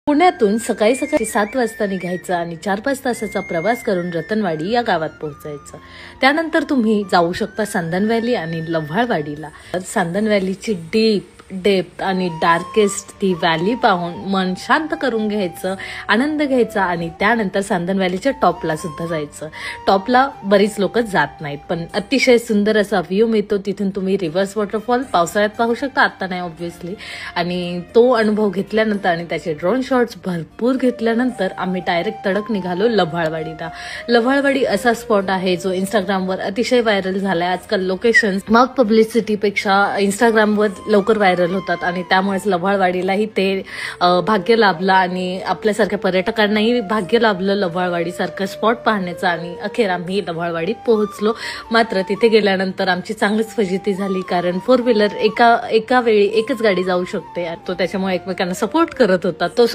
पुण्यातून सकाळी सकाळी 7 वाजता निघायचं आणि 4-5 तासाचा प्रवास करून रतनवाडी या गावात पोहोचायचं। त्यानंतर तुम्ही जाऊ शकता सांदन व्हॅली आणि लव्हाळवाडीला। सांदन व्हॅलीची डेप्थ आणि डार्केस्ट ती व्हॅली पाहून मन शांत करून घ्यायचं, आनंद घ्यायचा आणि त्यानंतर सांदन व्हॅलीच्या टॉपला सुद्धा जायचं। टॉपला बरीच लोक जात नाहीत, पण अतिशय सुंदर असा व्ह्यू मिळतो। तिथून तुम्ही रिव्हर्स वॉटरफॉल पावसाळ्यात पाहू शकता, आता नाही ऑब्व्हियसली। आणि तो अनुभव घेतल्यानंतर आणि त्याचे ड्रोन शॉट्स भरपूर घेतल्यानंतर आम्ही डायरेक्ट तडक निघालो लव्हाळवाडीला। लव्हाळवाडी असा स्पॉट आहे जो इंस्टाग्रामवर अतिशय व्हायरल झालाय आजकाल। लोकेशन माउथ पब्लिसिटीपेक्षा इंस्टाग्रामवर लवकर व्हायरल होतात आणि त्यामुळेच लव्हाळवाडीलाही ते भाग्य लाभलं आणि आपल्यासारख्या पर्यटकांनाही भाग्य लाभलं लव्हाळवाडी सारखं स्पॉट पाहण्याचं। आणि अखेर आम्ही लव्हाळवाडीत पोहोचलो। मात्र तिथे गेल्यानंतर आमची चांगलीच फजिती झाली, कारण 4 व्हीलर एका वेळी एकच गाडी जाऊ शकते, तो त्याच्यामुळे एकमेकांना सपोर्ट करत होता। तो